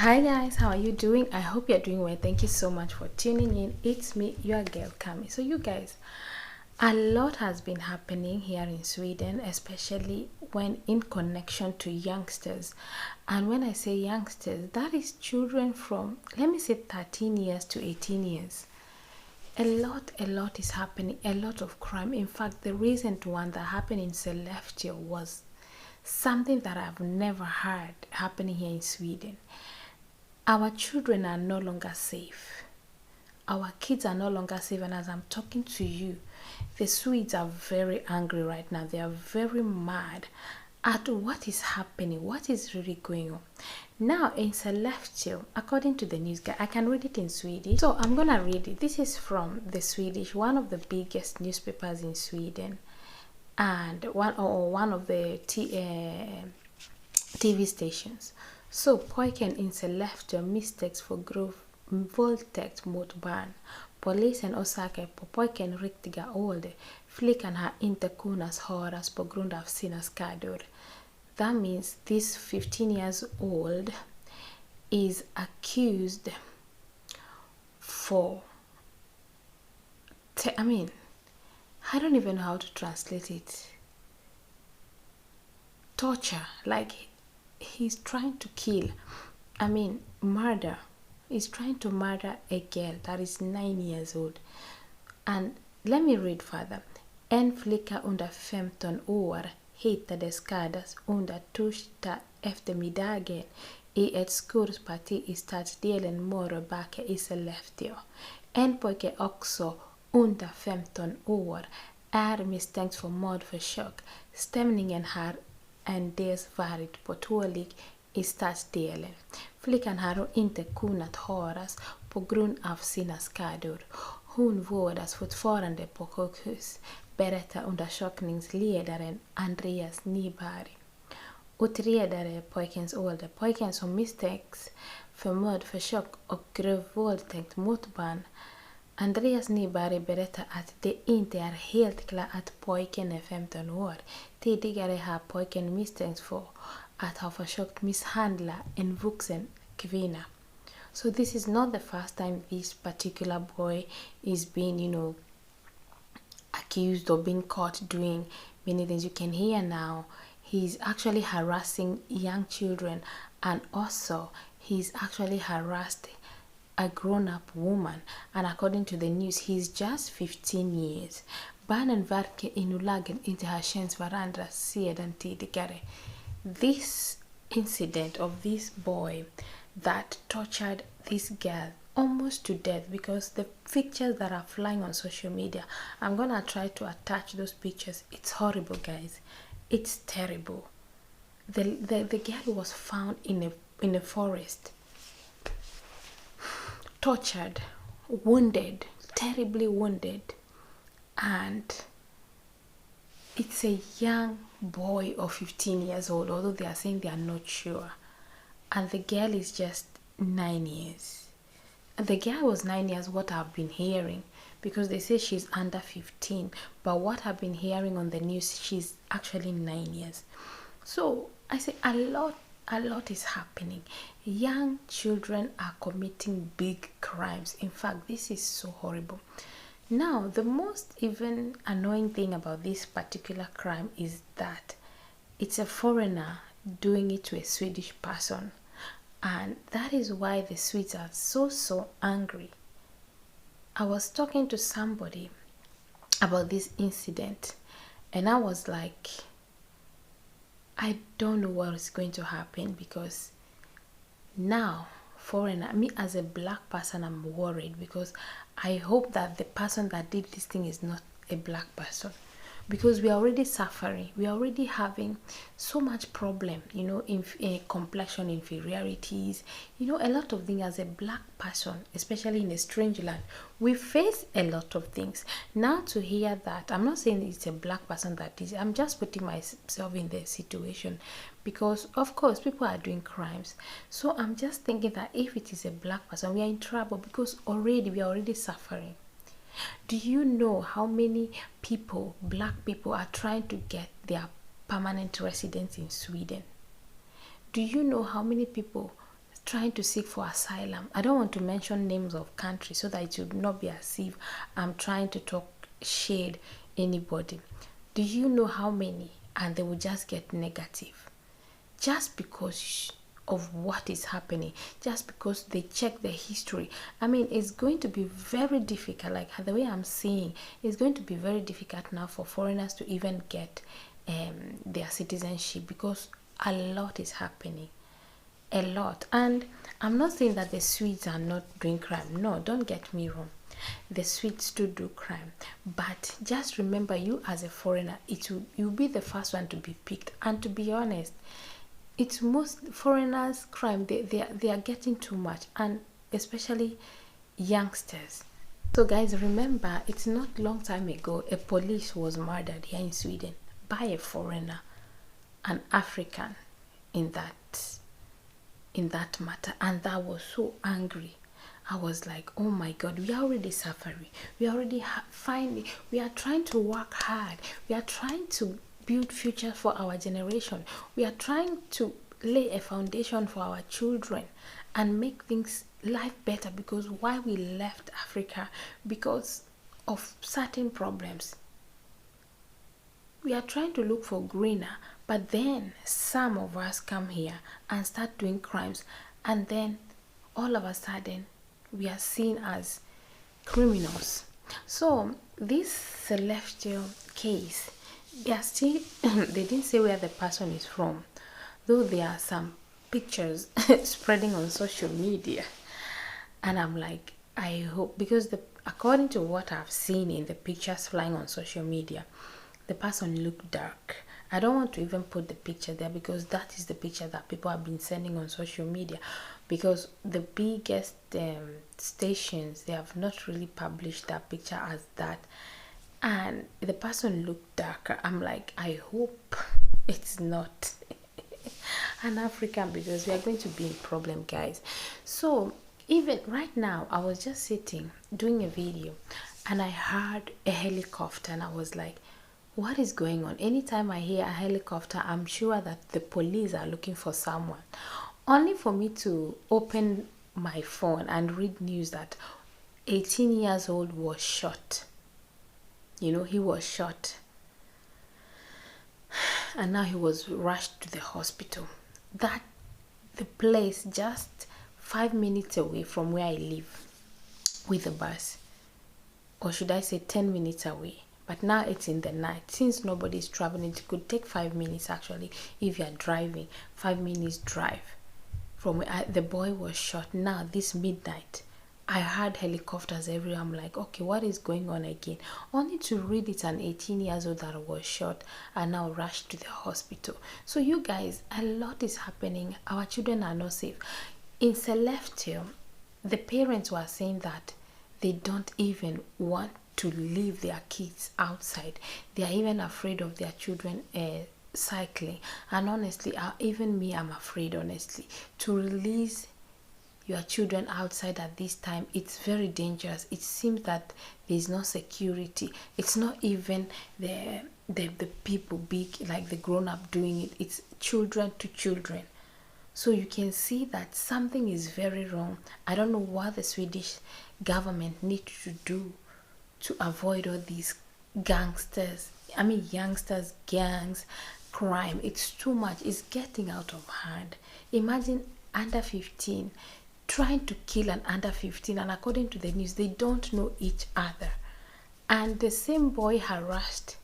Hi guys, how are you doing? I hope you're doing well. Thank you so much for tuning in. It's me, your girl Kami. So you guys, a lot has been happening here in Sweden, especially when in connection to youngsters. And when I say youngsters, that is children from, let me say, 13 years to 18 years. A lot is happening, a lot of crime. In fact, the recent one that happened in Skellefteå was something that I've never heard happening here in Sweden. Our children are no longer safe. Our kids are no longer safe. And as I'm talking to you, the Swedes are very angry right now. They are very mad at what is happening, what is really going on. Now in Skellefteå, according to the news guy, I can read it in Swedish. So I'm gonna read it. This is from the Swedish, one of the biggest newspapers in Sweden, and one of the TV stations. Så pojken in Skellefteå misstänks för grov våldtäkt mot barn. Polisen orsakar på pojken riktiga ålder. Flickan har inte kunnat höras på grund av sina skador. That means this 15 years old is accused for I don't even know how to translate it. Torture, like he's trying to kill, murder. He's trying to murder a girl that is 9 years old. And let me read further. En flicka under 15 år hittades skadad under torsdag eftermiddagen i ett skolparti i stadsdelen Morobacke i Skellefteå. En pojke också under 15 år är misstänkt för mordförsök. Stämningen har en dels varit påtaglig i stadsdelen. Flickan har inte kunnat höras på grund av sina skador. Hon vårdas fortfarande på sjukhus, berättar undersökningsledaren Andreas Nyberg. Utredare pojkens ålder. Pojken som misstänks för mordförsök och grov våldtäkt mot barn. Andreas Nyberg berättar att det inte är helt klart att pojken är 15 år. Tidigare har pojken misstänkts för att ha försökt misshandla en vuxen kvinna. So this is not the first time this particular boy is being, accused or being caught doing many things. You can hear now he's actually harassing young children, and also he's actually harassed a grown-up woman, and according to the news he's just 15 years. Barnen verkar i nuläget inte ha känt varandra sedan tidigare. This incident of this boy that tortured this girl almost to death, because the pictures that are flying on social media, I'm gonna try to attach those pictures. It's horrible, guys. It's terrible. The girl was found in a forest, tortured, wounded, terribly wounded, and it's a young boy of 15 years old, although they are saying they are not sure, and the girl is just 9 years. The girl was 9 years, what I've been hearing, because they say she's under 15, but what I've been hearing on the news, she's actually 9 years. So I say a lot is happening. Young children are committing big crimes. In fact, this is so horrible. Now, the most even annoying thing about this particular crime is that it's a foreigner doing it to a Swedish person. And that is why the Swedes are so angry. I was talking to somebody about this incident, and I was like, I don't know what is going to happen, because now foreigner, me as a black person, I'm worried, because I hope that the person that did this thing is not a black person, because we are already suffering, we are already having so much problem, in complexion inferiorities, a lot of things. As a black person, especially in a strange land, we face a lot of things. Now to hear that, I'm not saying it's a black person that is, I'm just putting myself in the situation, because of course people are doing crimes. So I'm just thinking that if it is a black person, we are in trouble, because we are already suffering. Do you know how many people, black people, are trying to get their permanent residence in Sweden? Do you know how many people trying to seek for asylum. I don't want to mention names of countries so that it would not be as if I'm trying to talk shade anybody. Do you know how many? And they will just get negative just because of what is happening, just because they check the history. I mean, it's going to be very difficult, like the way I'm saying, it's going to be very difficult now for foreigners to even get their citizenship, because a lot is happening, a lot. And I'm not saying that the Swedes are not doing crime. No, don't get me wrong, the Swedes do crime, but just remember, you as a foreigner, you'll be the first one to be picked. And to be honest, it's most foreigners crime, they are getting too much, and especially youngsters. So guys, remember, it's not long time ago a police was murdered here in Sweden by a foreigner, an African, in that matter. And that was so angry. I was like, oh my god, we are already suffering, we are already finding, we are trying to work hard, we are trying to build future for our generation, we are trying to lay a foundation for our children and make things life better, because why we left Africa, because of certain problems. We are trying to look for greener, but then some of us come here and start doing crimes, and then all of a sudden we are seen as criminals. So this Skellefteå case, they are still they didn't say where the person is from, though there are some pictures spreading on social media. And I'm like, I hope, because according to what I've seen in the pictures flying on social media, the person looked dark. I don't want to even put the picture there, because that is the picture that people have been sending on social media, because the biggest stations, they have not really published that picture as that, and the person looked darker. I'm like, I hope it's not an African, because we are going to be in problem, guys. So even right now, I was just sitting doing a video and I heard a helicopter, and I was like, what is going on? Anytime I hear a helicopter, I'm sure that the police are looking for someone. Only for me to open my phone and read news that 18 years old was shot. You know, he was shot, and now he was rushed to the hospital. That the place just 5 minutes away from where I live with the bus, or should I say 10 minutes away. But now it's in the night. Since nobody's traveling, it could take 5 minutes actually if you're driving. 5 minutes drive from where the boy was shot. Now this midnight, I heard helicopters everywhere. I'm like, okay, what is going on again? Only to read it's an 18 years old that was shot and now rushed to the hospital. So you guys, a lot is happening. Our children are not safe. In Skellefteå, the parents were saying that they don't even want to leave their kids outside. They are even afraid of their children cycling. And honestly, even me, I'm afraid, honestly, to release your children outside at this time. It's very dangerous. It seems that there's no security. It's not even the people big, like the grown-up doing it. It's children to children. So you can see that something is very wrong. I don't know what the Swedish government needs to do to avoid all these youngsters, gangs, crime. It's too much. It's getting out of hand. Imagine under 15 trying to kill an under 15, and according to the news, they don't know each other. And the same boy harassed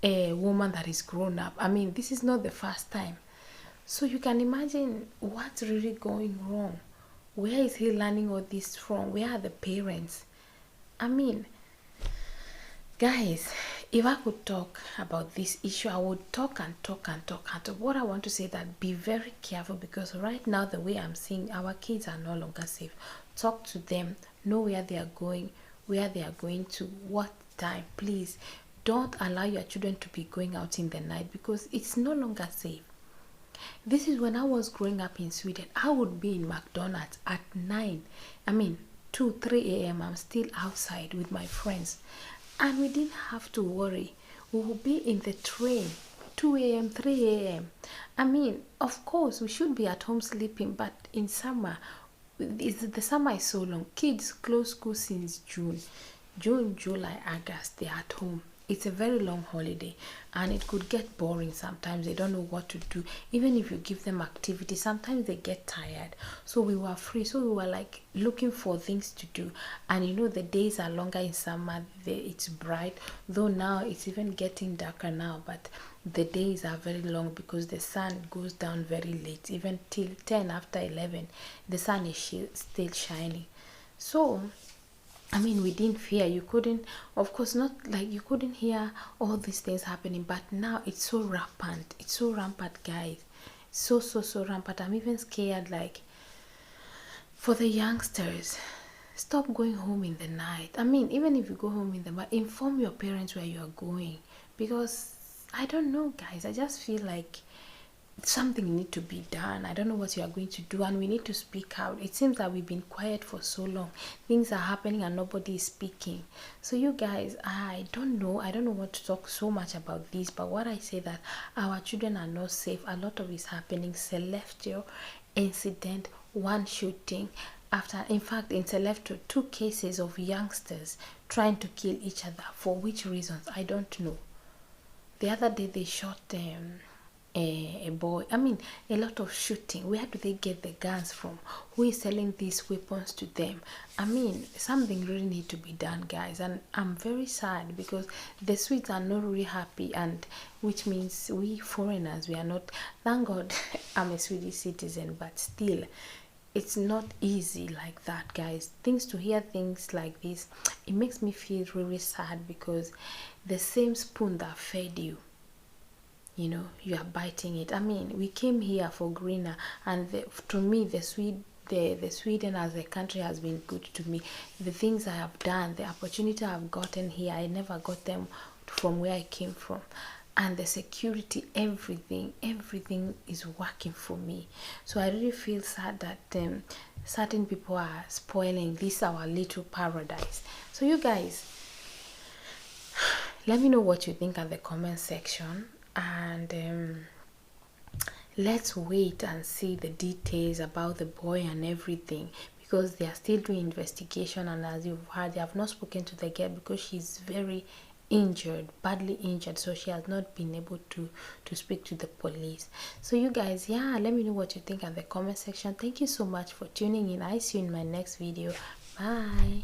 a woman that is grown up. I mean, this is not the first time. So you can imagine what's really going wrong. Where is he learning all this from? Where are the parents? I mean, guys, if I could talk about this issue, I would talk and talk and talk and talk. What I want to say that be very careful, because right now the way I'm seeing, our kids are no longer safe. Talk to them, know where they are going, to what time. Please don't allow your children to be going out in the night, because it's no longer safe. This is when I was growing up in Sweden. I would be in McDonald's at 2, 3 a.m. I'm still outside with my friends, and we didn't have to worry. We would be in the train 2 a.m., 3 a.m. I mean, of course, we should be at home sleeping, but in summer, the summer is so long. Kids close school since June, July, August, they're at home. It's a very long holiday, and it could get boring sometimes. They don't know what to do. Even if you give them activity, sometimes they get tired. So we were free, so we were like looking for things to do. And you know, the days are longer in summer. It's bright, though now it's even getting darker now, but the days are very long because the sun goes down very late. Even till 10 after 11, the sun is still shining. So I mean, we didn't fear. You couldn't, of course, not like you couldn't hear all these things happening, but now it's so rampant. It's so rampant, guys. So rampant. I'm even scared, like, for the youngsters. Stop going home in the night. I mean, even if you go home in the night, inform your parents where you are going, because I don't know, guys. I just feel like something need to be done. I don't know what you are going to do, and we need to speak out. It seems that we've been quiet for so long. Things are happening and nobody is speaking. So you guys, I don't know what to talk so much about this, but what I say that our children are not safe. A lot of is happening. Skellefteå Incident, one shooting after, in fact, in Skellefteå, 2 cases of youngsters trying to kill each other. For which reasons, I don't know. The other day they shot a boy. I mean, a lot of shooting. Where do they get the guns from? Who is selling these weapons to them? I mean, something really need to be done, guys, and I'm very sad because the Swedes are not really happy, and which means we foreigners, we are not. Thank God I'm a Swedish citizen, but still it's not easy like that, guys. Things to hear things like this, it makes me feel really sad, because the same spoon that fed you, you know, you are biting it. I mean, we came here for greener, and to me, the Sweden as a country has been good to me. The things I have done, the opportunity I've gotten here, I never got them from where I came from. And the security, everything is working for me. So I really feel sad that certain people are spoiling this our little paradise. So you guys, let me know what you think in the comment section, and let's wait and see the details about the boy and everything, because they are still doing investigation. And as you've heard, they have not spoken to the girl because she's very injured, badly injured, so she has not been able to speak to the police. So you guys, yeah, let me know what you think in the comment section. Thank you so much for tuning in. I see you in my next video. Bye.